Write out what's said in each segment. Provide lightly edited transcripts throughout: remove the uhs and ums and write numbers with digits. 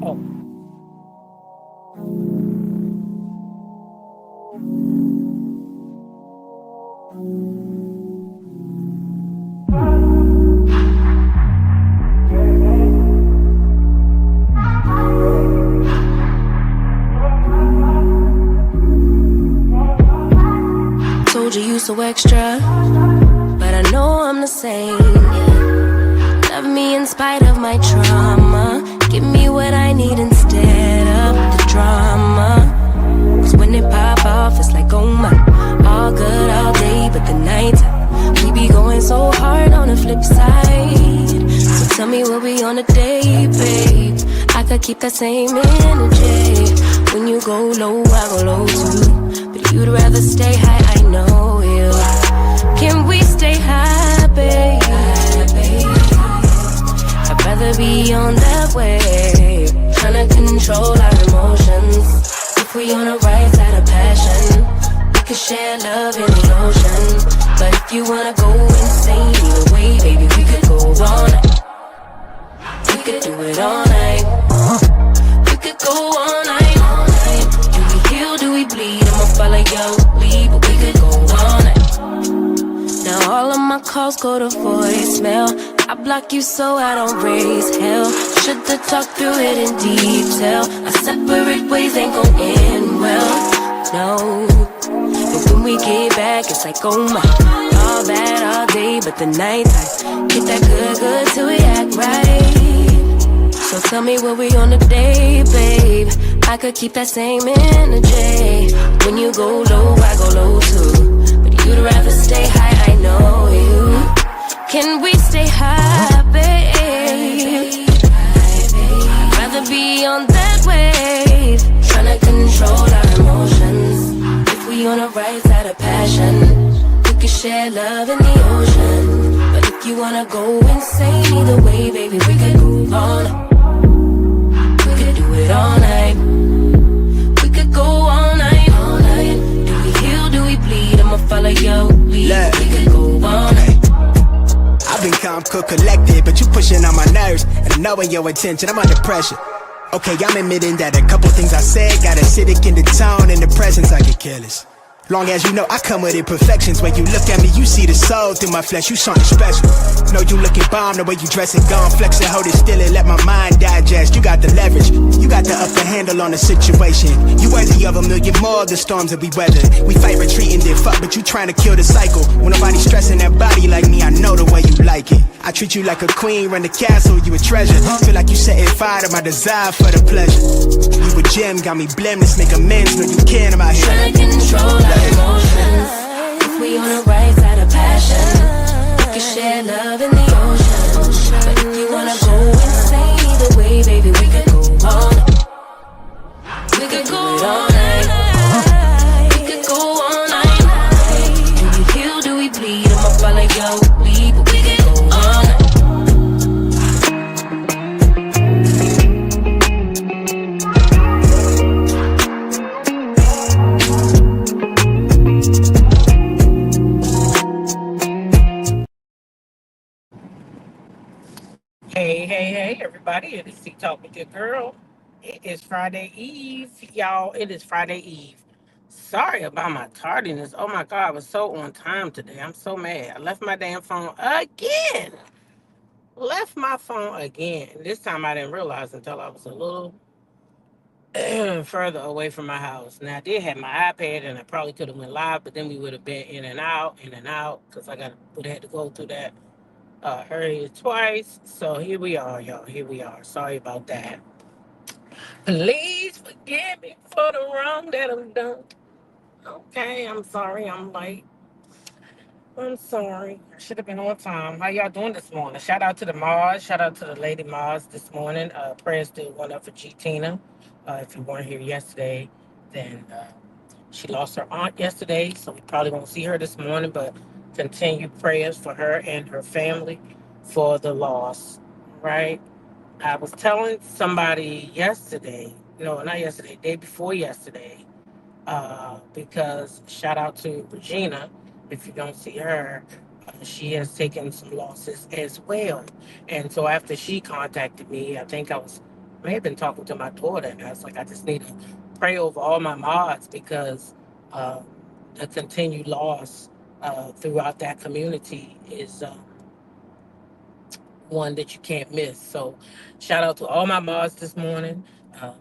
Oh, Told you you so extra, but I know I'm the same. Yeah. Love me in spite of my trauma. Give me what I need instead of the drama. Cause when it pop off, it's like, oh my. All good all day, but the night we be going so hard on the flip side. So tell me what we on a day, babe. I could keep that same energy. When you go low, I go low too. But you'd rather stay high, I know you. Can we stay high, babe? I'd rather be on that wave, tryna control our emotions. If we on the right side of passion, we could share love in the ocean. But if you wanna go insane either way, baby, we could go all night. We could do it all night. We could go all night. Do we heal, do we bleed? I'ma follow your lead, but we could go all night. Now all of my calls go to voicemail. I block you so I don't raise hell. Should've talked through it in detail. Our separate ways ain't gon' end well, no. But when we get back, it's like, oh my. All bad all day, but the night time get that good till we act right. So tell me what we on today, babe. I could keep that same energy. When you go low, I go low too. But you'd rather stay high, I know you. Can we stay high, babe? I'd rather be on that wave, tryna control our emotions. If we on the right side of passion, we could share love in the ocean. But if you wanna go insane either way, baby, we could go all night. We could do it all night. We could go all night, all night. Do we heal, do we bleed? I'ma follow your lead. We could go all night. I've been calm, cool, collected, but you pushing on my nerves. And knowing your attention, I'm under pressure. Okay, I'm admitting that a couple things I said got acidic in the tone. In the presence, I get careless. Long as you know I come with imperfections. When you look at me, you see the soul through my flesh. You something special. Know you looking bomb, the way you dress and gone. Flex and hold it still and let my mind digest. You got the leverage, you got the upper handle on the situation. You worthy of a million more of the storms that we weather. We fight retreating, then fuck, but you trying to kill the cycle. When nobody stressing that body like me, I know the way you like it. I treat you like a queen, run the castle, you a treasure. Feel like you setting fire to my desire for the pleasure. You a gem, got me blameless, make amends. Know you can, I'm out here tryna control our emotions. If we on the right side of passion, we can share love in the ocean. But if you wanna go insane either way, baby, we could go all night. We could go all night. We could go all night. Do we heal, do we bleed? I'ma follow your lead, but we could go all night. hey, everybody. It is Tea Talk with your girl. It is Friday Eve, y'all. It is Friday Eve. Sorry about my tardiness. Oh my God, I was so on time today. I'm so mad. I left my damn phone again. Left my phone again. This time I didn't realize until I was a little further away from my house. Now I did have my iPad and I probably could have went live, but then we would have been in and out, because would have had to go through that area twice. So here we are, y'all. Here we are. Sorry about that. Please forgive me for the wrong that I've done. Okay, I'm sorry. I'm late. I'm sorry. I should have been on time. How y'all doing this morning? Shout out to the Mars. Shout out to the Lady Mars this morning. Prayers still went up for G Tina. If you weren't here yesterday, then she lost her aunt yesterday, so we probably won't see her this morning, but continue prayers for her and her family for the loss, right? I was telling somebody yesterday, no, not yesterday, day before yesterday, because shout out to Regina. If you don't see her, she has taken some losses as well. And so after she contacted me, I think I was may have been talking to my daughter, and I was like, I just need to pray over all my mods because uh, the continued loss throughout that community is one that you can't miss. So, shout out to all my mods this morning. Uh,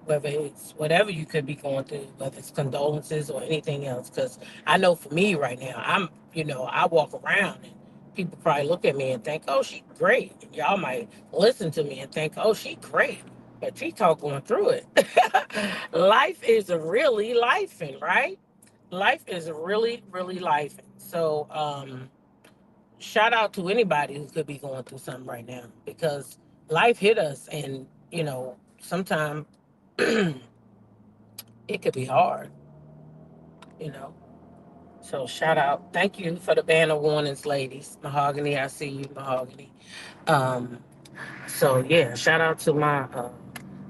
whether it's whatever you could be going through, whether it's condolences or anything else, because I know for me right now, I walk around and people probably look at me and think, "Oh, she's great." And y'all might listen to me and think, "Oh, she's great," but she talk going through it. Life is really lifing, right? Life is really, really lifing. So, shout out to anybody who could be going through something right now because life hit us, and sometimes it could be hard, you know. So shout out, thank you for the banner warnings, ladies. Mahogany, I see you, Mahogany. Um, so yeah, shout out to my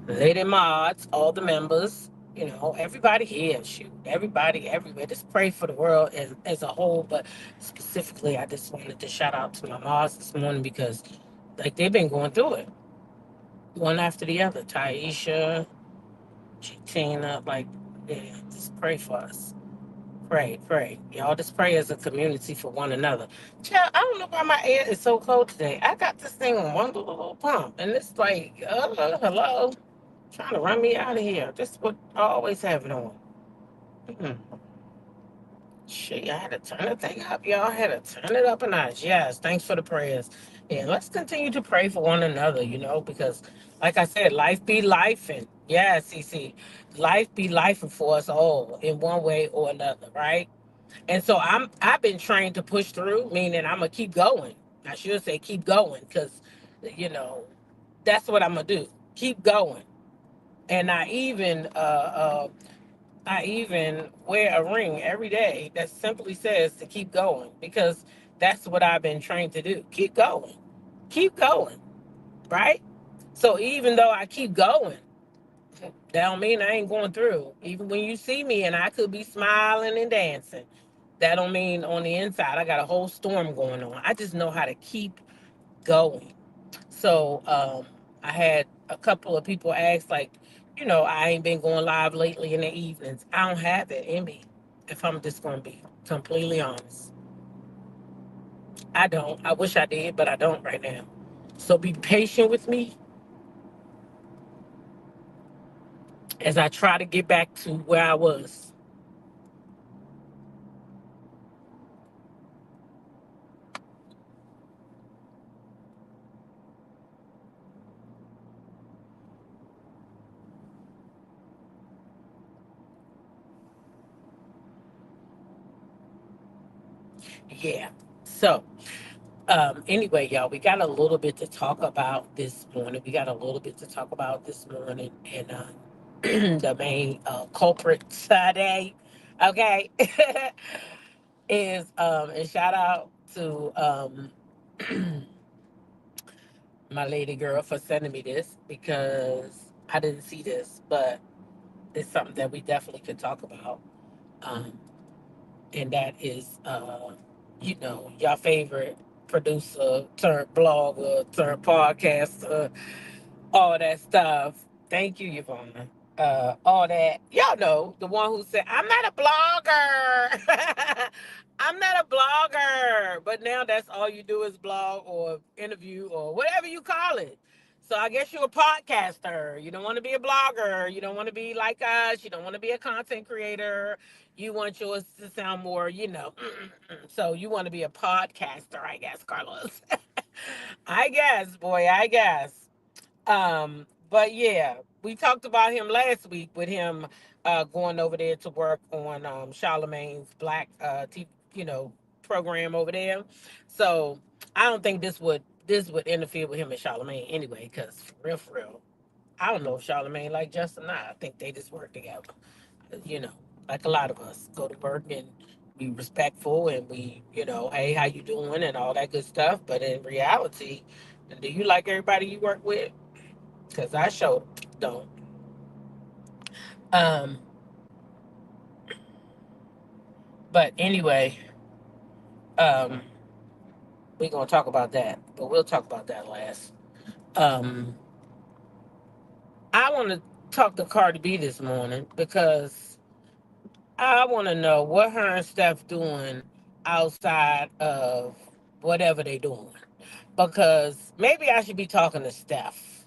lady mods, all the members. Everybody here, shoot, everybody everywhere. Just pray for the world as a whole, but specifically, I just wanted to shout out to my mods this morning because, like, they've been going through it one after the other. Taisha, Tina, like, yeah, just pray for us. Pray, pray. Y'all just pray as a community for one another. Child, I don't know why my air is so cold today. I got this thing on one little pump, and it's like, hello, trying to run me out of here. This is what I always have it on. Mm-mm. Shit, I had to turn the thing up, y'all. I had to turn it up a notch. Yes, thanks for the prayers. And let's continue to pray for one another, because, like I said, life be life. And yeah, CC, life be life for us all in one way or another, right? And so I've been trained to push through, meaning I'm gonna keep going. I should say keep going, because you know that's what I'm gonna do. Keep going. And I even wear a ring every day that simply says to keep going, because that's what I've been trained to do. Keep going. Keep going. Right? So even though I keep going, that don't mean I ain't going through. Even when you see me and I could be smiling and dancing, that don't mean on the inside I got a whole storm going on. I just know how to keep going. So I had a couple of people ask, like, I ain't been going live lately in the evenings. I don't have it in me. If I'm just going to be completely honest, I don't. I wish I did, but I don't right now. So be patient with me as I try to get back to where I was. Yeah. So anyway, y'all, we got a little bit to talk about this morning. We got a little bit to talk about this morning, and the main culprit today, okay, is and shout out to my lady girl for sending me this, because I didn't see this, but it's something that we definitely could talk about. Um, and that is, your favorite producer turned blogger turned podcaster, all that stuff. Thank you, Yvonne. All that. Y'all know the one who said, I'm not a blogger. I'm not a blogger. But now that's all you do is blog or interview or whatever you call it. So I guess you're a podcaster. You don't want to be a blogger. You don't want to be like us. You don't want to be a content creator. You want yours to sound more, So you want to be a podcaster, I guess, Carlos. I guess, boy, I guess. But yeah, we talked about him last week with him going over there to work on Charlemagne's Black program over there. So I don't think this would interfere with him and Charlemagne anyway, because for real, I don't know if Charlemagne like Justin or not. I think they just work together. You know, like a lot of us go to work and be respectful, and hey, how you doing and all that good stuff. But in reality, do you like everybody you work with? Because I sure don't. Um, but anyway, um, we're gonna talk about that, but we'll talk about that last. Um, want to talk to Cardi B this morning because I want to know what her and Steph doing outside of whatever they doing. Because maybe I should be talking to Steph.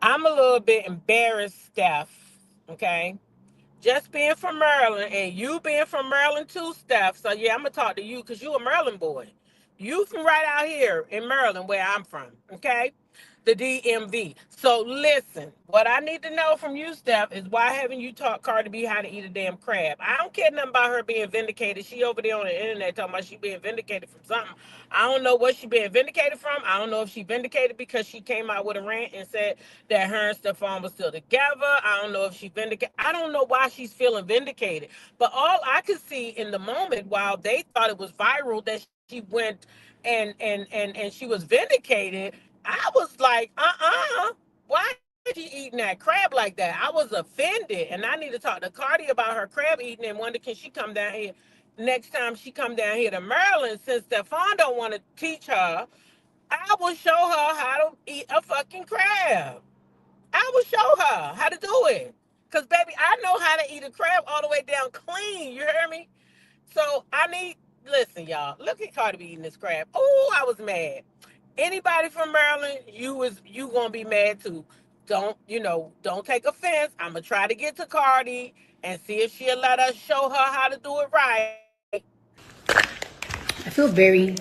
I'm a little bit embarrassed, Steph. Okay, just being from Maryland and you being from Maryland too, Steph. So yeah, I'm gonna talk to you because you a Maryland boy. You from right out here in Maryland where I'm from. Okay, the DMV. So listen, what I need to know from you, Steph, is why haven't you taught Cardi B how to eat a damn crab? I don't care nothing about her being vindicated. She over there on the internet talking about she being vindicated from something. I don't know what she being vindicated from. I don't know if she vindicated because she came out with a rant and said that her and Stephon was still together. I don't know if she vindicated. I don't know why she's feeling vindicated. But all I could see in the moment, while they thought it was viral that she went and she was vindicated, I was like, why is she eating that crab like that? I was offended, and I need to talk to Cardi about her crab eating and wonder can she come down here next time she come down here to Maryland since Stephon don't want to teach her. I will show her how to eat a fucking crab. I will show her how to do it. Cause baby, I know how to eat a crab all the way down clean. You hear me? So I need listen, y'all. Look at Cardi B eating this crab. Oh, I was mad. Anybody from Maryland, you gonna be mad too. Don't take offense. I'm gonna try to get to Cardi and see if she'll let us show her how to do it right. I feel very,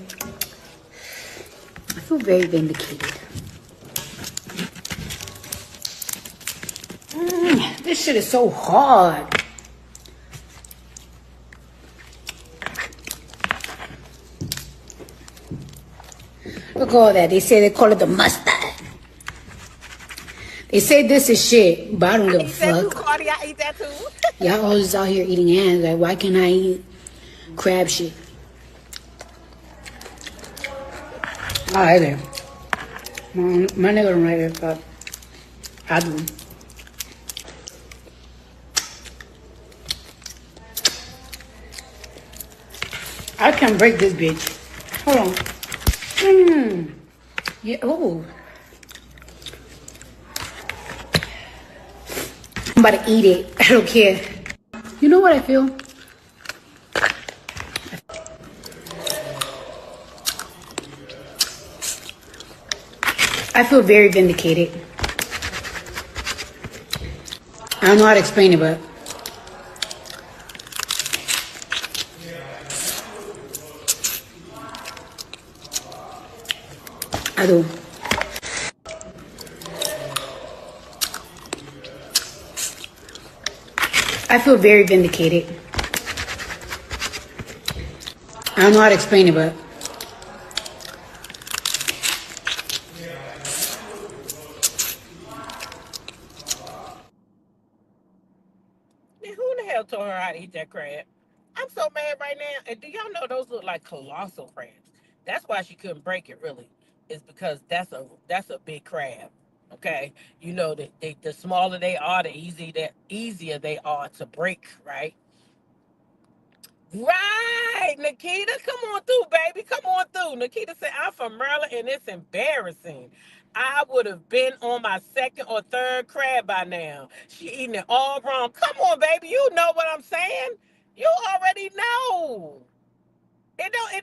I feel very vindicated. This shit is so hard. Look at all that. They say they call it the mustard. They say this is shit, but I don't give a Eat that too, fuck. Cardi. I eat that too. Y'all always out here eating hands. Like, why can't I eat crab shit? Alright then. My nigga don't like it, but I do. I can break this bitch. Hold on. Yeah. Oh. I'm about to eat it. I don't care. You know what I feel? I feel very vindicated. I don't know how to explain it, but I do. I feel very vindicated. I don't know how to explain it, but Now, who in the hell told her how to eat that crab? I'm so mad right now. And do y'all know those look like colossal crabs? That's why she couldn't break it. Really, is because that's a big crab. Okay, the smaller they are, the easier they are to break. Right. Right, Nikita, come on through, baby. Come on through. Nikita said, I'm from Maryland and it's embarrassing. I would have been on my second or third crab by now. She eating it all wrong. Come on, baby. You know what I'm saying. You already know.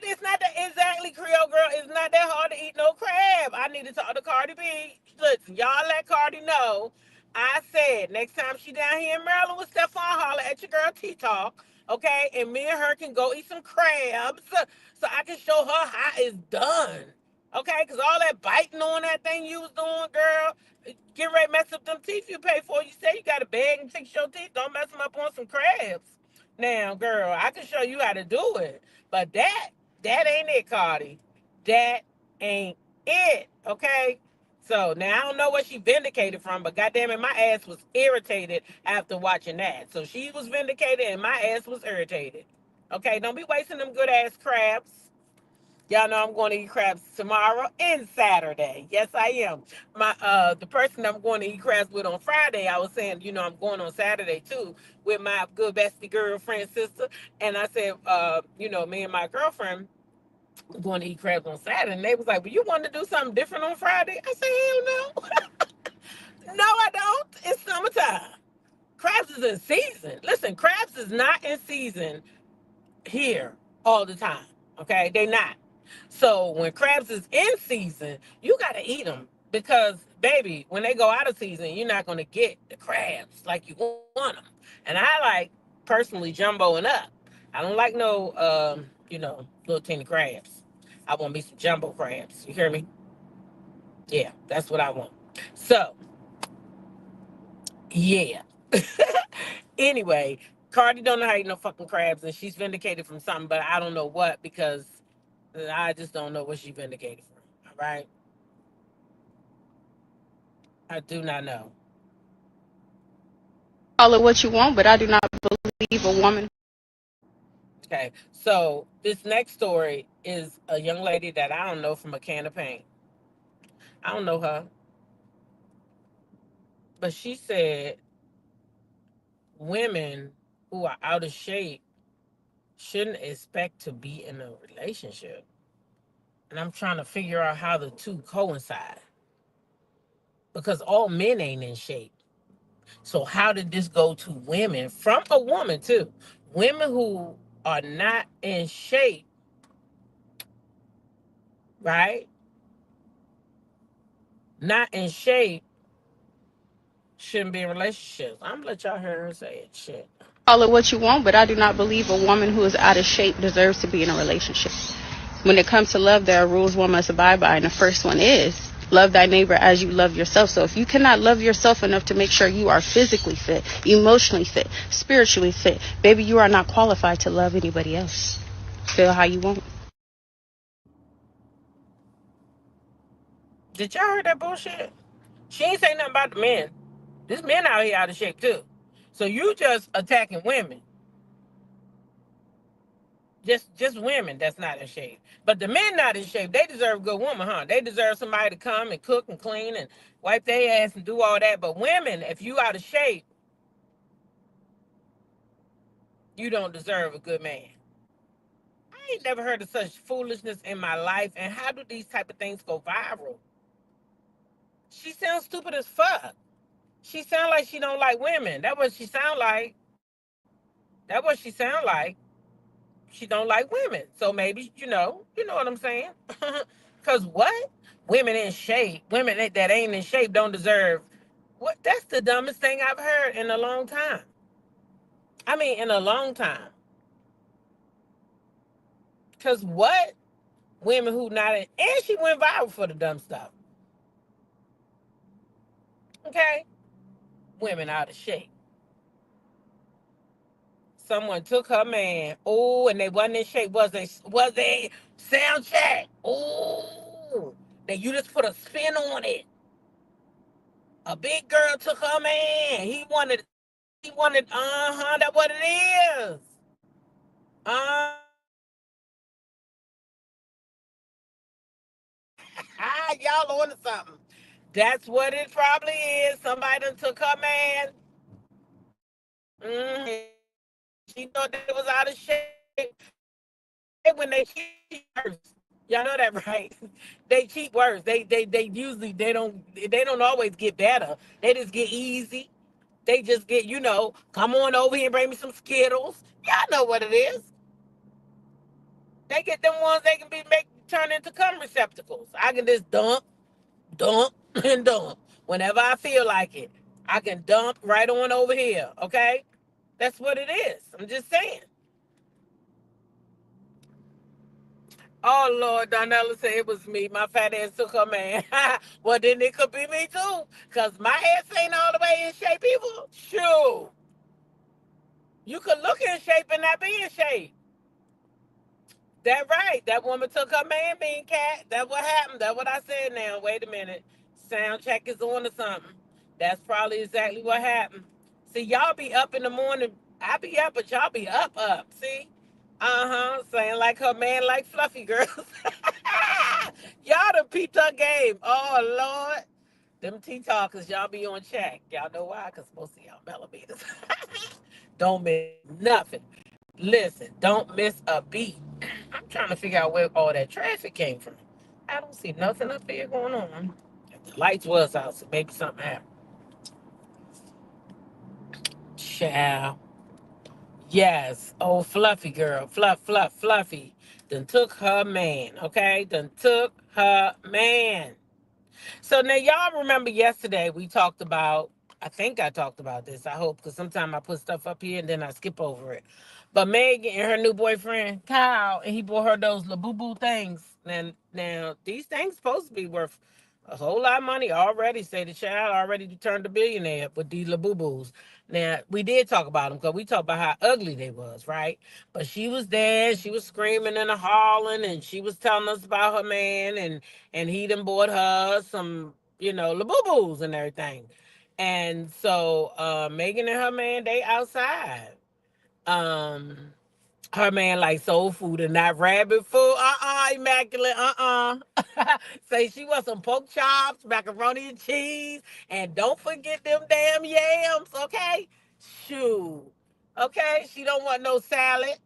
It's not that exactly Creole girl. It's not that hard to eat no crab. I need to talk to Cardi B. Listen, y'all let Cardi know. I said next time she down here in Maryland with Stephon, holler at your girl T Talk, okay? And me and her can go eat some crabs so I can show her how it's done, okay? Because all that biting on that thing you was doing, girl, get ready to mess up them teeth you pay for. You say you got to beg and fix your teeth. Don't mess them up on some crabs. Now, girl, I can show you how to do it. But that ain't it, Cardi. That ain't it. Okay? So now I don't know what she vindicated from, but goddamn it, my ass was irritated after watching that. So she was vindicated and my ass was irritated. Okay, don't be wasting them good ass crabs. Y'all know I'm going to eat crabs tomorrow and Saturday. Yes, I am. The person I'm going to eat crabs with on Friday, I was saying, I'm going on Saturday too with my good bestie girlfriend sister. And I said, me and my girlfriend were going to eat crabs on Saturday. And they was like, well, you want to do something different on Friday? I said, hell no. No, I don't. It's is in season. Listen, crabs is not in season here all the time. Okay, they not. So when crabs is in season, you gotta eat them because, baby, when they go out of season, you're not gonna get the crabs like you want them. And I like personally jumboing up. I don't like no, little teeny crabs. I want me some jumbo crabs. You hear me? Yeah, that's what I want. So yeah. Anyway, Cardi don't know how to eat no fucking crabs, and she's vindicated from something, but I don't know what because I just don't know what she vindicated from. All right, I do not know. Call it what you want, but I do not believe a woman. Okay, so this next story is a young lady that I don't know from a can of paint. I don't know her, but she said women who are out of shape shouldn't expect to be in a relationship. And I'm trying to figure out how the two coincide because all men ain't in shape. So how did this go to women from a woman too? Women who are not in shape, right? Not in shape shouldn't be in relationships. I'm gonna let y'all hear her say it. Shit. Call it what you want, but I do not believe a woman who is out of shape deserves to be in a relationship. When it comes to love, there are rules one must abide by, and the first one is love thy neighbor as you love yourself. So if you cannot love yourself enough to make sure you are physically fit, emotionally fit, spiritually fit, baby, you are not qualified to love anybody else. Feel how you want. Did y'all hear that bullshit? She ain't say nothing about the men. This men out here out of shape too. So you just attacking women. Just women that's not in shape. But the men not in shape, they deserve a good woman, huh? They deserve somebody to come and cook and clean and wipe their ass and do all that. But women, if you out of shape, you don't deserve a good man. I ain't never heard of such foolishness in my life. And how do these type of things go viral? She sounds stupid as fuck. She sound like she don't like women. That what she sound like. That what she sound like. She don't like women. So maybe, you know what I'm saying? Cause what? Women in shape, women that ain't in shape don't deserve what that's the dumbest thing I've heard in a long time. I mean in a long time. Cause what? Women who not in and she went viral for the dumb stuff. Okay? Women out of shape. Someone took her man. Oh, and they wasn't in shape. Was they sound check? Oh, then you just put a spin on it. A big girl took her man. He wanted, that's what it is. Y'all on to something. That's what it probably is. Somebody done took her man. She thought they was out of shape. When they cheat worse. Y'all know that, right? They cheat worse. They usually they don't always get better. They just get easy. They just get, come on over here and bring me some Skittles. Y'all know what it is. They get them ones they can be make turn into cum receptacles. I can just dump, and dump whenever I feel like it. I can dump right on over here. Okay, that's what it is. I'm just saying. Oh Lord, Donella said it was me. My fat ass took her man. Well, then it could be me too, cause my ass ain't all the way in shape either. Shoot, you could look in shape and not be in shape. That right. That woman took her man being cat. That's what happened. That's what I said now. Wait a minute. Sound check is on to something. That's probably exactly what happened. See, y'all be up in the morning. I be up, but y'all be up. See? Uh-huh. Saying like her man like fluffy girls. Y'all done peeped her game. Oh Lord. Them tea talkers, y'all be on check. Y'all know why? Because most of y'all millimeters. Don't miss nothing. Listen, don't miss a beat. I'm trying to figure out where all that traffic came from. I don't see nothing up here going on. If the lights was out, so maybe something happened. Child. Yes. Oh, fluffy girl. Fluffy. Done took her man. Okay? Done took her man. So now y'all remember yesterday we talked about, I think I talked about this, I hope, because sometimes I put stuff up here and then I skip over it. But Megan and her new boyfriend, Kyle, and he bought her those Labubu things. Now these things supposed to be worth a whole lot of money already. Say the child already turned a billionaire with these Labubus. Now, we did talk about them because we talked about how ugly they was, right? But she was there, she was screaming and hollering, and she was telling us about her man, and he done bought her some, Labubus and everything. And so Megan and her man, they outside. Um, Her man like soul food and not rabbit food. Immaculate. Say she wants some pork chops, macaroni and cheese, and don't forget them damn yams, okay? Shoot. Okay, she don't want no salad.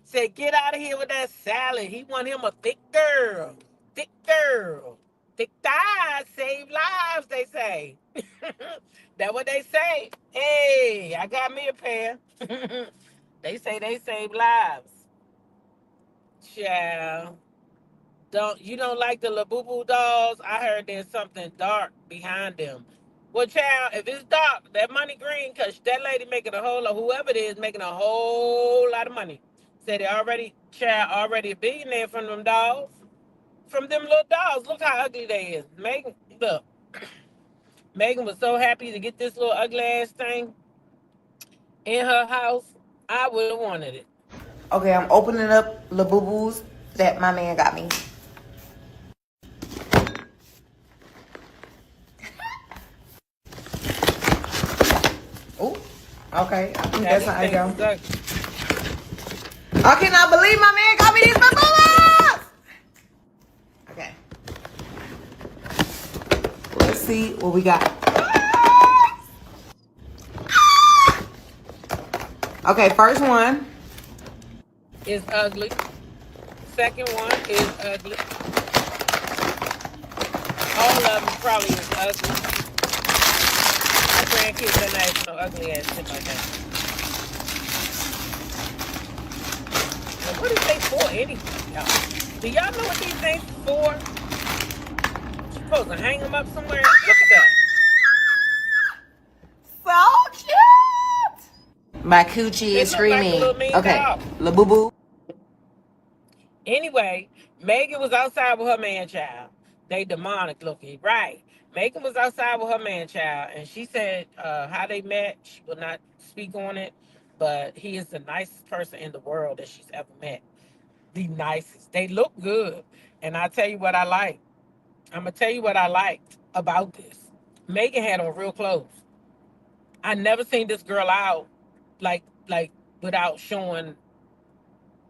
Say, get out of here with that salad. He want him a thick girl. Thick girl. Thick thighs save lives, they say. That what they say. Hey, I got me a pair. They say they save lives. Child. Don't like the Labubu dolls? I heard there's something dark behind them. Well, child, if it's dark, that money green, cause that lady making a whole lot, whoever it is, making a whole lot of money. Said they already a billionaire from them dolls. From them little dolls. Look how ugly they is. Look, Megan was so happy to get this little ugly ass thing in her house. I would have wanted it. Okay, I'm opening up Labubus that my man got me. Oh, okay. I think that's how I go. I cannot believe my man got me these Labubus. Okay. Let's see what we got. Okay, first one is ugly. Second one is ugly. All of them probably is ugly. My grandkids are not no ugly ass shit like that. Now, what is they for anyway, y'all? Do y'all know what these things is for? You supposed to hang them up somewhere? Look at that. so cute. My coochie is screaming. Like okay, Labubu. Anyway, Megan was outside with her man child. They demonic looking, right? Megan was outside with her man child, and she said how they met. She will not speak on it, but he is the nicest person in the world that she's ever met. The nicest. They look good, and I tell you what I like. I'm gonna tell you what I liked about this. Megan had on real clothes. I never seen this girl out like without showing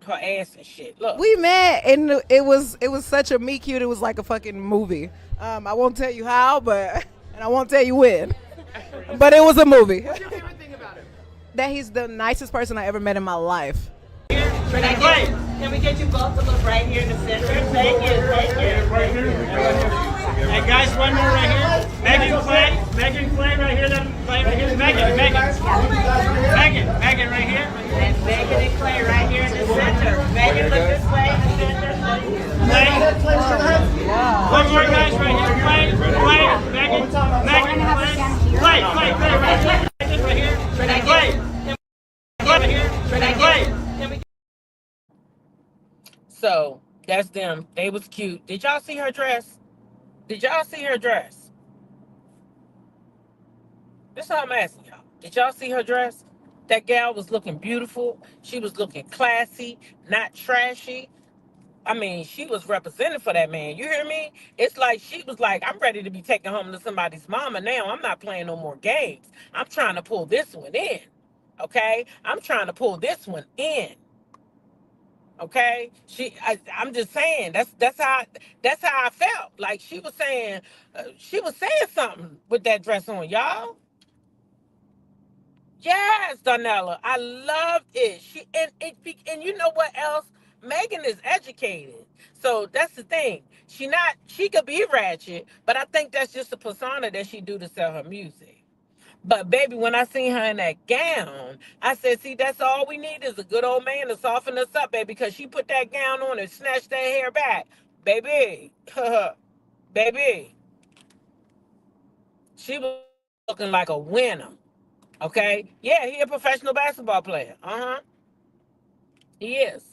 her ass and shit. Look. We met and it was such a meet cute. It was like a fucking movie. I won't tell you how, but and I won't tell you when. But it was a movie. What's your favorite thing about him? That he's the nicest person I ever met in my life. Can we get you both to look right here in the center? Thank you. Right here. And guys, one more right here. Megan Clay right here. Clay right here. Megan right here. And Megan and Clay right here in the center. Megan, look this way in the center. Clay. One more guys right here. Clay, Megan, Clay right here. Right here. Clay. So that's them. They was cute. Did y'all see her dress? This is what I'm asking y'all. Did y'all see her dress? That gal was looking beautiful. She was looking classy, not trashy. I mean, she was represented for that man. You hear me? It's like she was like, I'm ready to be taken home to somebody's mama now. I'm not playing no more games. I'm trying to pull this one in. Okay? I'm trying to pull this one in. Okay, I'm just saying that's how I felt. Like she was saying something with that dress on, y'all. Yes, Donella, I loved it. And you know what else? Megan is educated, so that's the thing. She could be ratchet, but I think that's just a persona that she do to sell her music. But baby, when I seen her in that gown, I said, see, that's all we need is a good old man to soften us up, baby, because she put that gown on and snatched that hair back. Baby, baby, she was looking like a winner. Okay? Yeah, he a professional basketball player. Uh-huh. He is.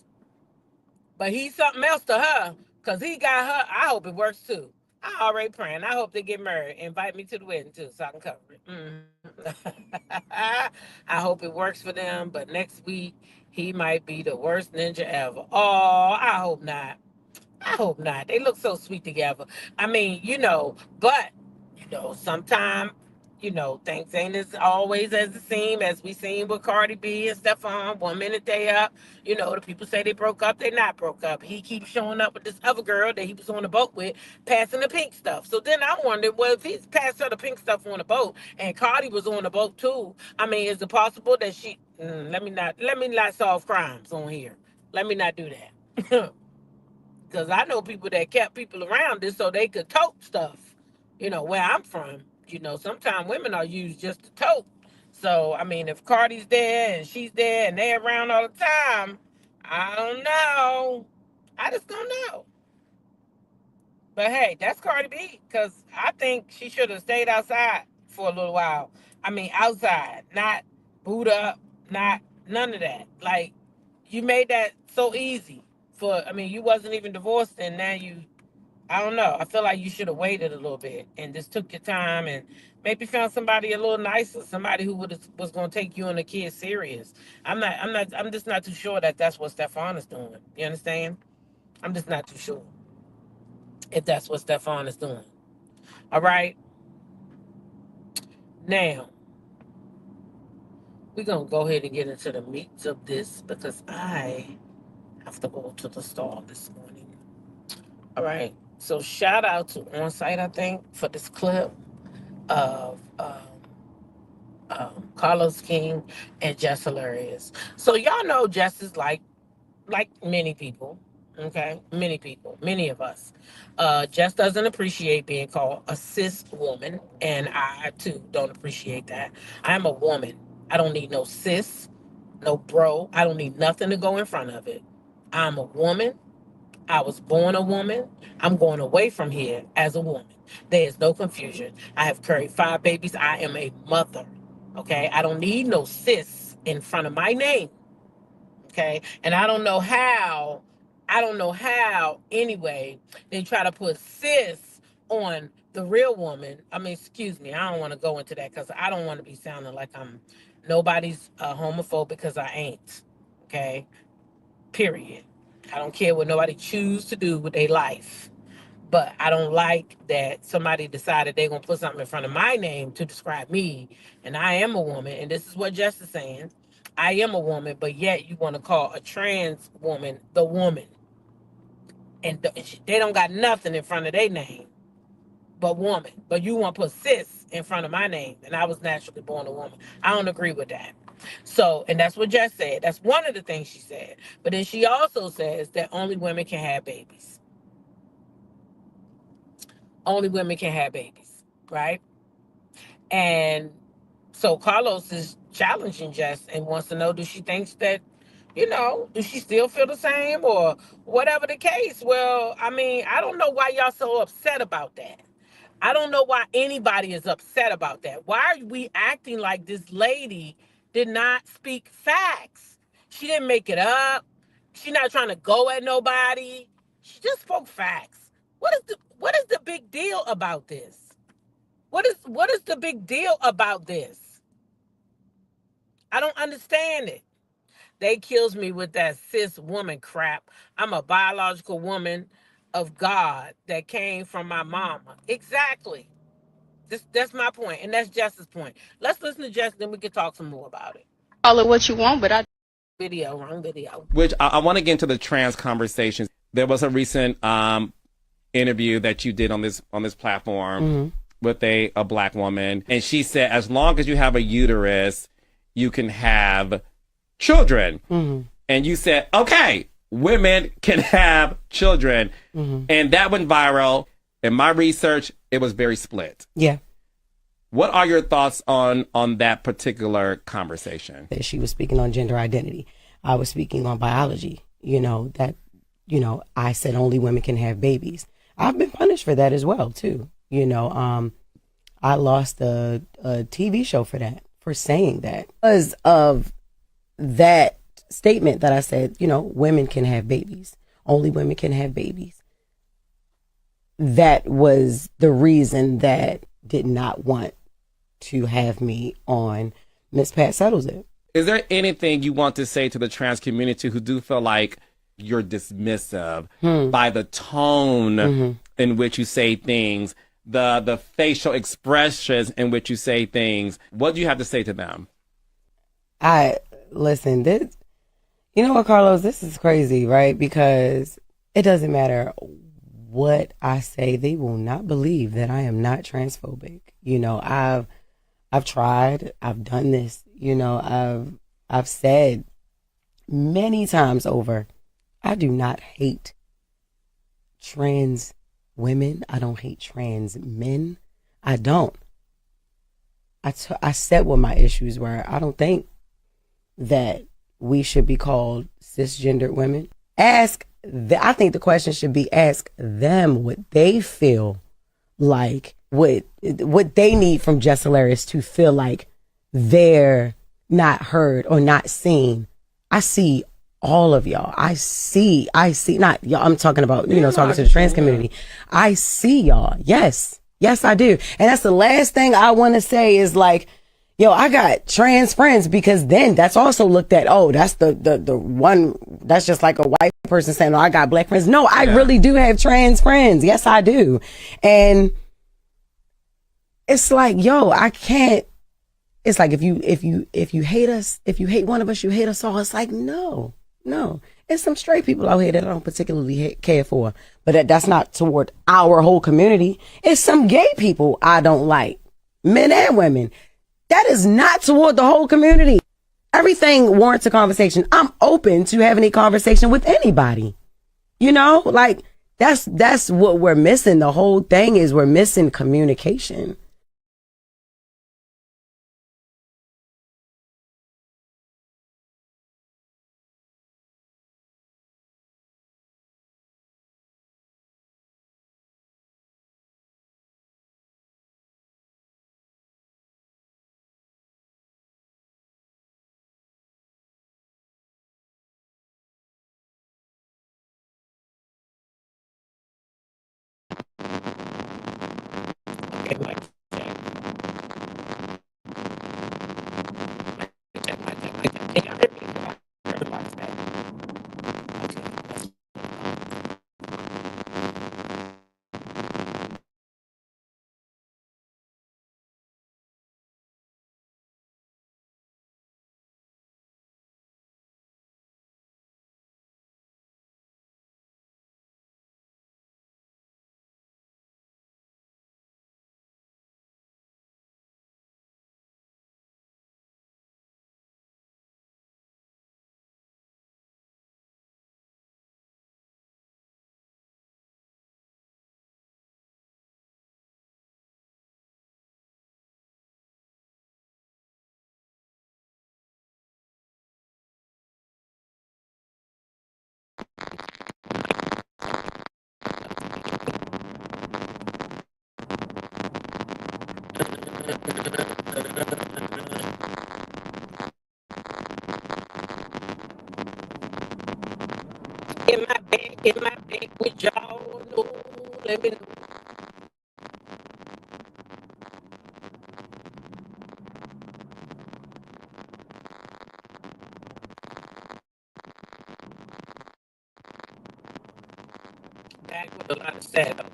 But he's something else to her, because he got her. I hope it works too. I already praying. I hope they get married. Invite me to the wedding too, so I can cover it. I hope it works for them. But next week, he might be the worst ninja ever. Oh, I hope not. I hope not. They look so sweet together. I mean, but sometimes, things ain't as always as it seems, as we seen with Cardi B and Stephon. 1 minute they up, the people say they broke up, they not broke up. He keeps showing up with this other girl that he was on the boat with, passing the pink stuff. So then I'm wondering, well, if he's passed her the pink stuff on the boat and Cardi was on the boat too, I mean, is it possible that let me not solve crimes on here. Let me not do that. Because I know people that kept people around this so they could tote stuff. Where I'm from, sometimes women are used just to tote. So, I mean, if Cardi's there and she's there and they're around all the time, I don't know. I just don't know. But hey, that's Cardi B, because I think she should have stayed outside for a little while. I mean, outside, not boot up, not none of that. Like, you made that so easy you wasn't even divorced, and now I don't know. I feel like you should have waited a little bit and just took your time and maybe found somebody a little nicer, somebody who was going to take you and the kids serious. I'm just not too sure that that's what Stephon is doing. You understand? I'm just not too sure if that's what Stephon is doing. All right. Now, we're going to go ahead and get into the meat of this, because I have to go to the store this morning. All right. So shout out to Onsite, I think, for this clip of Carlos King and Jess Hilarious. So y'all know Jess is like many people. Okay, many of us. Jess doesn't appreciate being called a cis woman, and I too don't appreciate that. I'm a woman. I don't need no cis, no bro. I don't need nothing to go in front of it. I'm a woman. I was born a woman. I'm going away from here as a woman. There is no confusion. I have carried 5 babies. I am a mother. Okay. I don't need no cis in front of my name. Okay. And I don't know how anyway they try to put cis on the real woman. I mean, excuse me. I don't want to go into that, because I don't want to be sounding like I'm nobody's homophobe, because I ain't. Okay. Period. I don't care what nobody choose to do with their life. But I don't like that somebody decided they're going to put something in front of my name to describe me. And I am a woman. And this is what Jess is saying. I am a woman, but yet you want to call a trans woman the woman. And they don't got nothing in front of their name but woman. But you want to put cis in front of my name. And I was naturally born a woman. I don't agree with that. So, and that's what Jess said. That's one of the things she said. But then she also says that only women can have babies. Only women can have babies, right? And so Carlos is challenging Jess and wants to know, does she think that, does she still feel the same or whatever the case? Well, I mean, I don't know why y'all so upset about that. I don't know why anybody is upset about that. Why are we acting like this lady did not speak facts? She didn't make it up. She's not trying to go at nobody. She just spoke facts. What is the big deal about this? What is the big deal about this? I don't understand it. They kills me with that cis woman crap. I'm a biological woman of God that came from my mama. Exactly. That's my point, and that's Jess's point. Let's listen to Jess, then we can talk some more about it. Call it what you want, but Wrong video. Which I want to get into the trans conversations. There was a recent interview that you did on this platform with a black woman, and she said, as long as you have a uterus, you can have children. And you said, okay, women can have children. And that went viral. In my research, it was very split. Yeah. What are your thoughts on that particular conversation? That she was speaking on gender identity. I was speaking on biology. I said only women can have babies. I've been punished for that as well, too. I lost a TV show for that, for saying that. Because of that statement that I said, women can have babies. Only women can have babies. That was the reason that did not want to have me on Miss Pat Settles It. Is there anything you want to say to the trans community who do feel like you're dismissive by the tone in which you say things, the facial expressions in which you say things? What do you have to say to them? Listen, you know what, Carlos, this is crazy, right? Because it doesn't matter what I say, they will not believe that I am not transphobic. I've tried, I've done this, I've said many times over, I do not hate trans women. I don't hate trans men. I don't. I said what my issues were. I don't think that we should be called cisgendered women. I think the question should be, ask them what they feel like, what they need from Jess Hilarious to feel like they're not heard or not seen. I see all of y'all. I see not y'all. I'm talking about, talking to the trans community. I see y'all. Yes, I do. And that's the last thing I want to say is like, I got trans friends, because then that's also looked at, that's the one, that's just like a white person saying, I got black friends. No, I really do have trans friends. Yes, I do. And it's like, I can't, it's like if you hate us, if you hate one of us, you hate us all. It's like, no. It's some straight people out here that I don't particularly care for, but that's not toward our whole community. It's some gay people I don't like, men and women. That is not toward the whole community. Everything warrants a conversation. I'm open to having a conversation with anybody. Like that's what we're missing. The whole thing is we're missing communication. In my bag with y'all. No, let me know. Bag with a lot of sad.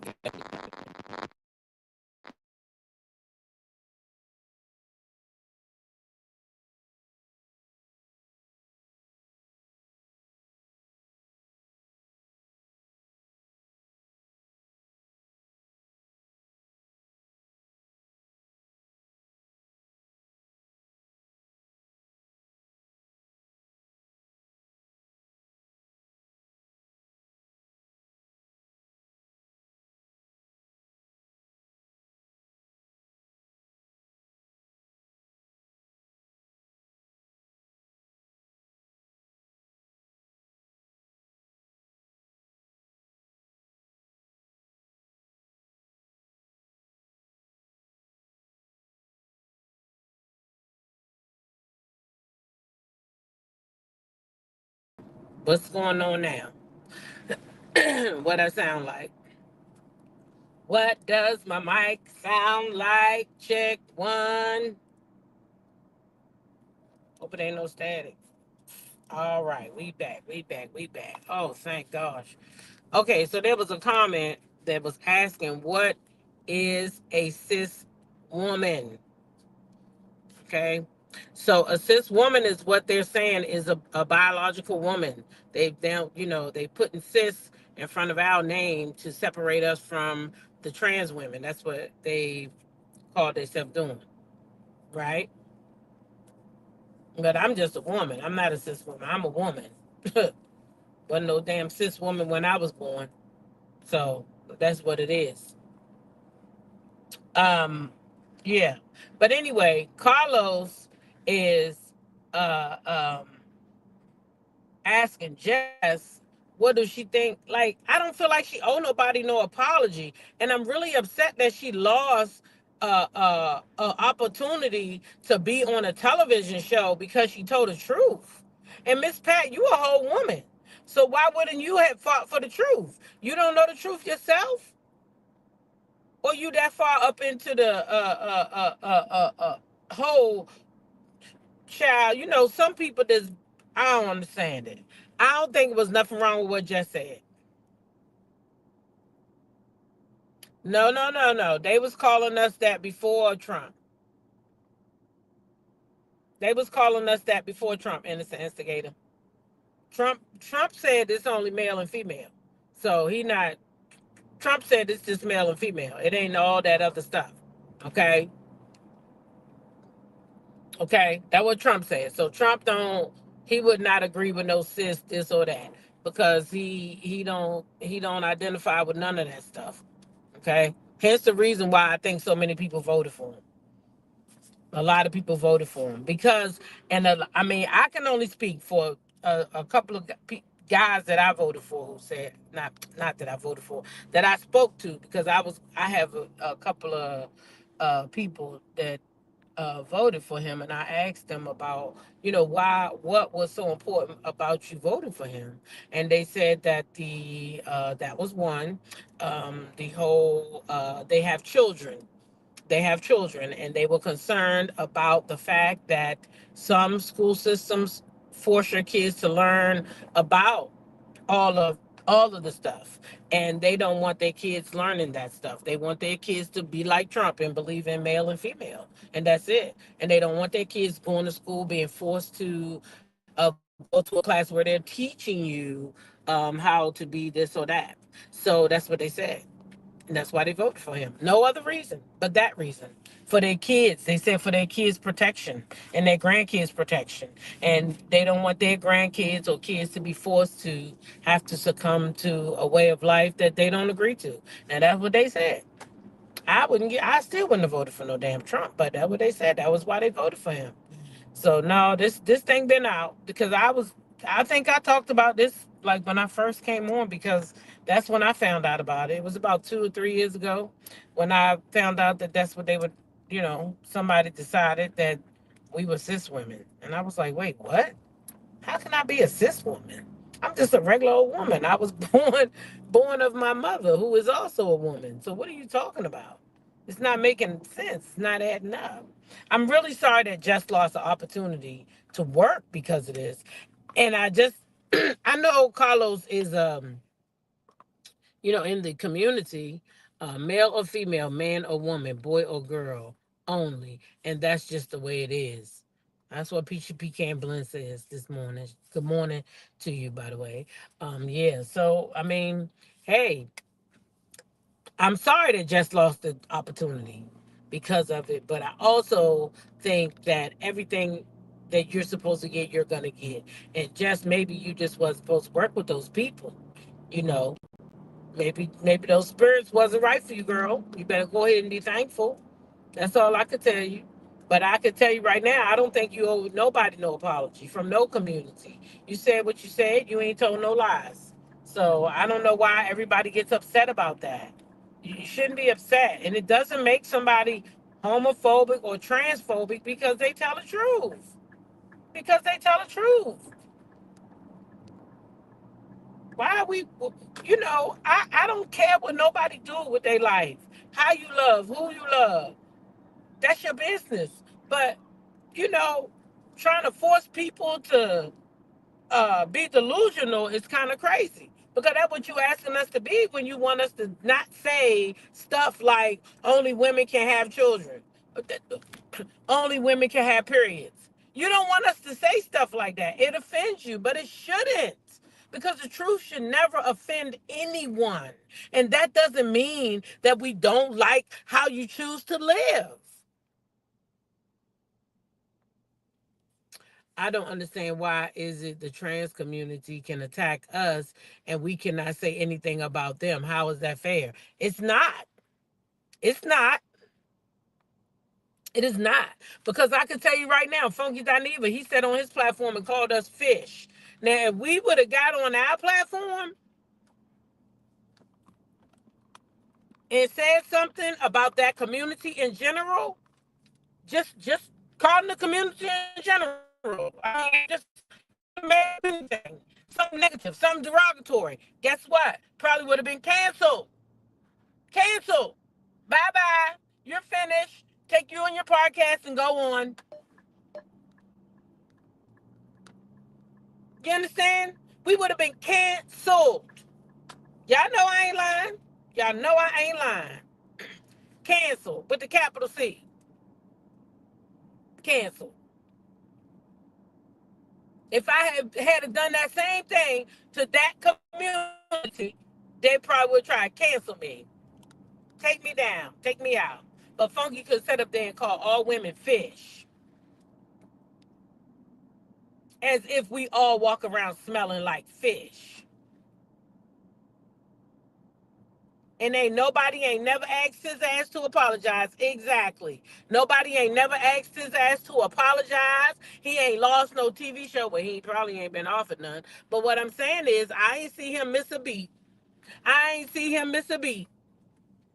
What's going on now? What I sound like? What does my mic sound like? Check one. Hope it ain't no static. All right, we back, we back, we back. Oh, thank gosh. Okay, so there was a comment that was asking, what is a cis woman? Okay. So a cis woman is what they're saying is a biological woman. They don't, they putting cis in front of our name to separate us from the trans women. That's what they call themselves doing, right? But I'm just a woman. I'm not a cis woman. I'm a woman. Wasn't no damn cis woman when I was born. So that's what it is. Um, yeah. But anyway, Carlos is uh um asking Jess, what does she think? Like, I don't feel like she owe nobody no apology, and I'm really upset that she lost a opportunity to be on a television show because she told the truth. And Miss Pat, you a whole woman, so why wouldn't you have fought for the truth? You don't know the truth yourself, or you that far up into the whole child? Some people just, I don't understand it. I don't think it was nothing wrong with what Jess said. No, no, no, no. They was calling us that before Trump. They was calling us that before Trump, innocent instigator. Trump said it's only male and female. So he not Trump said it's just male and female. It ain't all that other stuff. Okay? Okay? That's what Trump said. So Trump don't, he would not agree with no cis this or that, because he don't identify with none of that stuff. Okay? Hence the reason why I think so many people voted for him. A lot of people voted for him because, and I mean, I can only speak for a couple of guys that I voted for who said, not that I voted for, that I spoke to, because I have a couple of people that voted for him, and I asked them about, what was so important about you voting for him, and they said that that was one, the whole they have children, and they were concerned about the fact that some school systems force your kids to learn about all of all of the stuff, and they don't want their kids learning that stuff. They want their kids to be like Trump and believe in male and female, and that's it. And they don't want their kids going to school being forced to go to a class where they're teaching you how to be this or that. So that's what they said. And that's why they voted for him. No other reason but that reason. For their kids. They said for their kids' protection and their grandkids' protection. And they don't want their grandkids or kids to be forced to have to succumb to a way of life that they don't agree to. And that's what they said. I still wouldn't have voted for no damn Trump, but that's what they said. That was why they voted for him. So no, this thing been out because I think I talked about this like when I first came on, because that's when I found out about it. It was about 2 or 3 years ago when I found out that that's what they would, somebody decided that we were cis women, and I was like, wait, what? How can I be a cis woman? I'm just a regular old woman. I was born of my mother, who is also a woman. So what are you talking about? It's not making sense. It's not adding up. I'm really sorry that Jess lost the opportunity to work because of this. And I just I know Carlos is in the community, male or female, man or woman, boy or girl only. And that's just the way it is. That's what Peachy Pecan Blend says this morning. Good morning to you, by the way. Yeah, so I mean, hey, I'm sorry that Jess lost the opportunity because of it, but I also think that everything that you're supposed to get, you're gonna get. And Jess, maybe you just wasn't supposed to work with those people, you know. Maybe those spirits wasn't right for you, girl. You better go ahead and be thankful. That's all I could tell you. But I could tell you right now, I don't think you owe nobody no apology from no community. You said what you said. You ain't told no lies. So I don't know why everybody gets upset about that. You shouldn't be upset. And it doesn't make somebody homophobic or transphobic because they tell the truth. Because they tell the truth. Why are we, I don't care what nobody do with their life. How you love, who you love. That's your business. But, you know, trying to force people to be delusional is kind of crazy. Because that's what you asking us to be when you want us to not say stuff like only women can have children. Only women can have periods. You don't want us to say stuff like that. It offends you, but it shouldn't. Because the truth should never offend anyone. And that doesn't mean that we don't like how you choose to live. I don't understand why is it the trans community can attack us and we cannot say anything about them. How is that fair? It's not. It's not. It is not. Because I can tell you right now, Funky Dineva, he said on his platform and called us fish. Now, if we would have got on our platform and said something about that community in general, just calling the community in general. I mean, just anything, something negative, something derogatory. Guess what? Probably would have been canceled. Canceled. Bye bye. You're finished. Take you and your podcast and go on. You understand? We would have been canceled. Y'all know I ain't lying. Y'all know I ain't lying. Cancel with the capital C. Cancel. If I had done that same thing to that community, they probably would try to cancel me. Take me down. Take me out. But Funky could sit up there and call all women fish. As if we all walk around smelling like fish. And ain't never asked his ass to apologize. Exactly. Nobody ain't never asked his ass to apologize. He ain't lost no TV show. Well, he probably ain't been offered none. But what I'm saying is, I ain't see him miss a beat. I ain't see him miss a beat.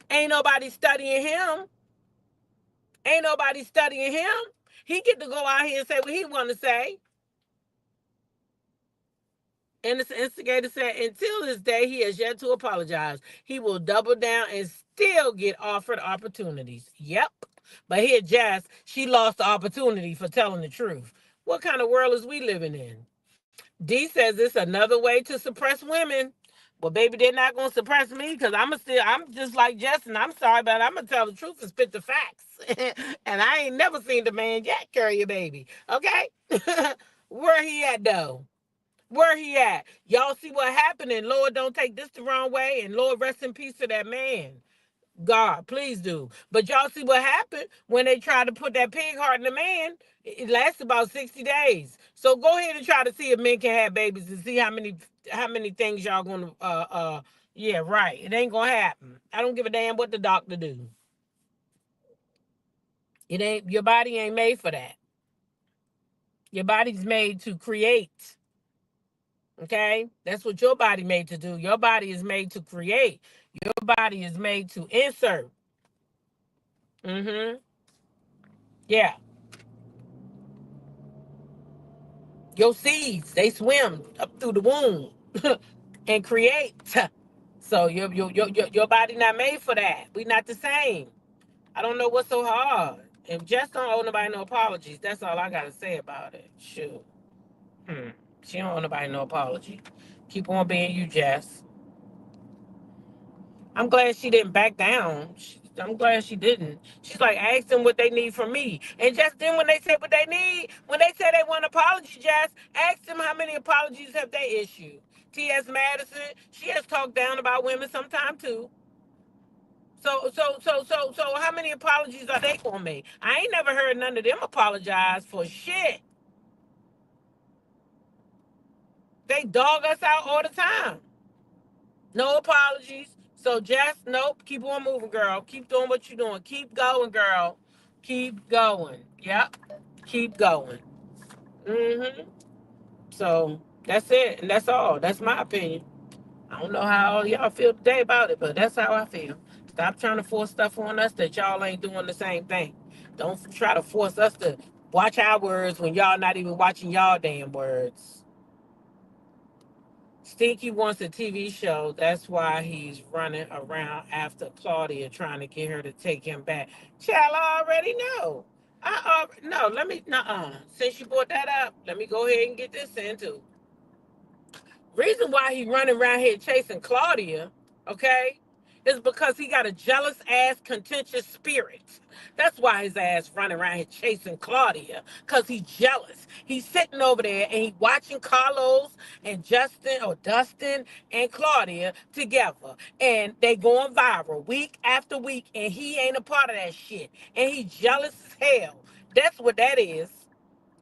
Ain't nobody studying him. Ain't nobody studying him. He get to go out here and say what he want to say. And the instigator said, until this day, he has yet to apologize. He will double down and still get offered opportunities. Yep. But here, Jess, she lost the opportunity for telling the truth. What kind of world is we living in? D says it's another way to suppress women. Well, baby, they're not gonna suppress me because I'm just like Jess, and I'm sorry, but I'm gonna tell the truth and spit the facts. And I ain't never seen the man yet carry a baby. Okay? Where he at though? Where he at? Y'all see what happened, and Lord, don't take this the wrong way, and Lord, rest in peace to that man. God, please do. But y'all see what happened when they tried to put that pig heart in the man? It lasts about 60 days. So go ahead and try to see if men can have babies and see how many things y'all gonna yeah, right. It ain't gonna happen. I don't give a damn what the doctor do. It ain't your body ain't made for that. Your body's made to create. Okay? That's what your body made to do. Your body is made to create. Your body is made to insert. Mm-hmm. Yeah. Your seeds, they swim up through the womb and create. So your body not made for that. We not the same. I don't know what's so hard. If Jess don't owe nobody no apologies, that's all I gotta say about it. Shoot. Hmm. She don't owe nobody no apology. Keep on being you, Jess. I'm glad she didn't back down. I'm glad she didn't. She's like, ask them what they need from me. And just then when they said what they need, when they said they want an apology, Jess, ask them how many apologies have they issued. T.S. Madison, she has talked down about women sometime too. So how many apologies are they gonna make? I ain't never heard none of them apologize for shit. They dog us out all the time. No apologies. So just nope. Keep on moving, girl. Keep doing what you're doing. Keep going, girl. Keep going. Yep. Keep going. Mm-hmm. So that's it, and that's all. That's my opinion. I don't know how all y'all feel today about it, but that's how I feel. Stop trying to force stuff on us that y'all ain't doing the same thing. Don't try to force us to watch our words when y'all not even watching y'all damn words. Stinky wants a TV show. That's why he's running around after Claudia, trying to get her to take him back. Child, I already know. No. Let me. Since you brought that up, let me go ahead and get this in too. Reason why he running around here chasing Claudia, okay, is because he got a jealous ass, contentious spirit. That's why his ass running around here chasing Claudia, because he's jealous. He's sitting over there and he watching Carlos and Justin or Dustin and Claudia together. And they going viral week after week, and he ain't a part of that shit. And he jealous as hell. That's what that is.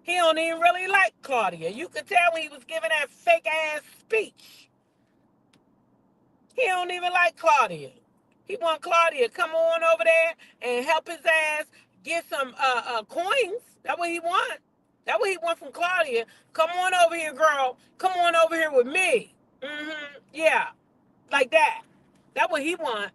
He don't even really like Claudia. You could tell when he was giving that fake ass speech. He don't even like Claudia. He want Claudia to come on over there and help his ass get some coins. That's what he want. That's what he want from Claudia. Come on over here, girl. Come on over here with me. Yeah, like that. That's what he want.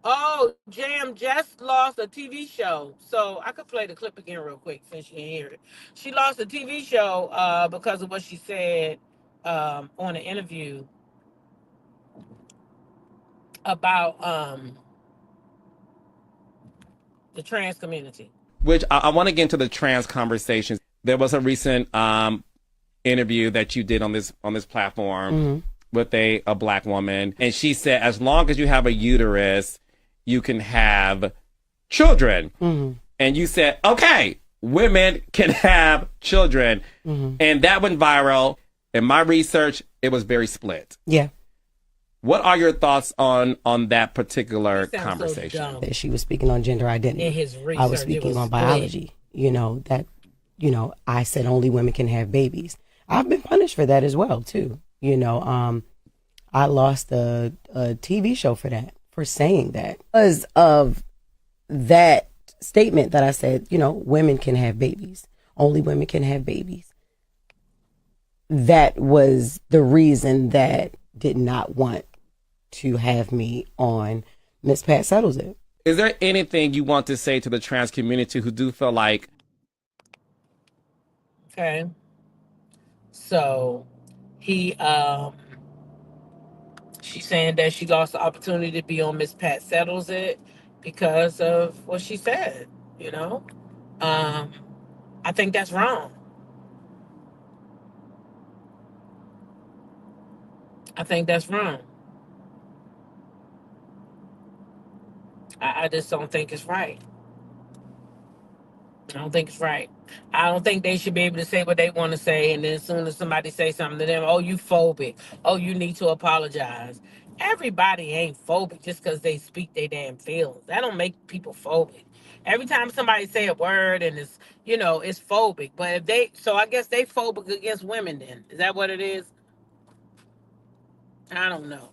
Oh, Jam just lost a TV show. So I could play the clip again real quick since you didn't hear it. She lost a TV show because of what she said on an interview about the trans community. Which I want to get into the trans conversations. There was a recent interview that you did on this platform with a black woman, and she said, as long as you have a uterus, you can have children. And you said, okay, women can have children. And that went viral. In my research, it was very split. Yeah. What are your thoughts on that particular conversation? So she was speaking on gender identity. In his research, I was speaking on biology. I said only women can have babies. I've been punished for that as well, too. I lost a TV show for saying that. Because of that statement that I said, women can have babies. Only women can have babies. That was the reason that did not want to have me on Miss Pat Settles It. Is there anything you want to say to the trans community who do feel like... Okay. So he she's saying that she lost the opportunity to be on Miss Pat Settles It because of what she said, I think that's wrong. I think that's wrong. I just don't think it's right. I don't think it's right. I don't think they should be able to say what they want to say, and then as soon as somebody say something to them, oh, you phobic. Oh, you need to apologize. Everybody ain't phobic just because they speak their damn feelings. That don't make people phobic. Every time somebody say a word and it's phobic. But so I guess they phobic against women then. Is that what it is? I don't know.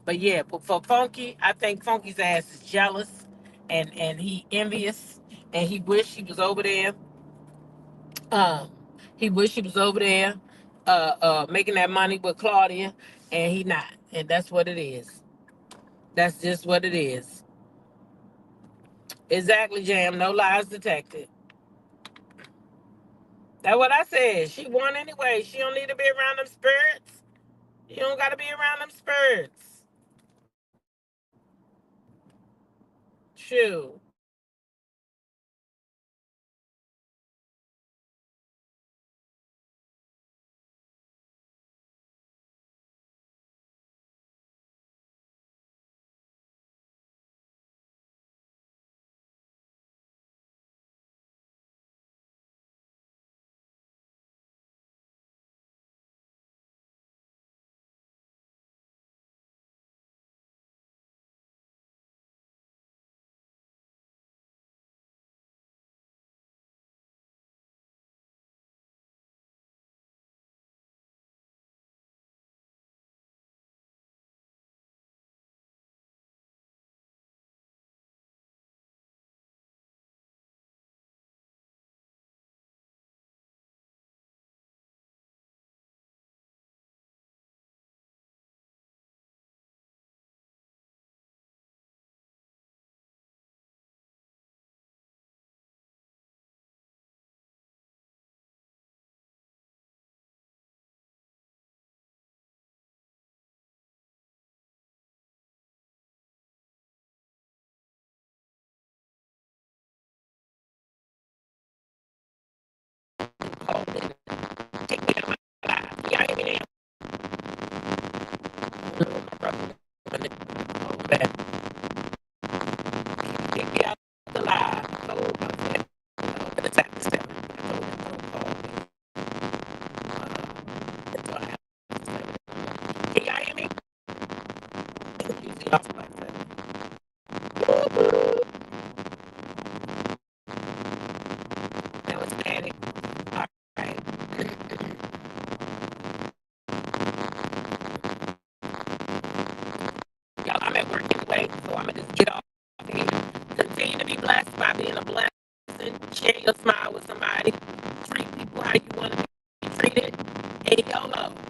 But yeah, but for Funky, I think Funky's ass is jealous and he envious and he wish he was over there. Um, he wish he was over there making that money with Claudia, and he not. And that's what it is. That's just what it is. Exactly, Jam. No lies detected. That's what I said. She won anyway. She don't need to be around them spirits. You don't got to be around them spirits. Shoot. static. All right. Y'all, I'm at work anyway, so I'm going to just get off here. Continue to be blessed by being a blessing. Share your smile with somebody. Treat people how you want to be treated. And YOLO.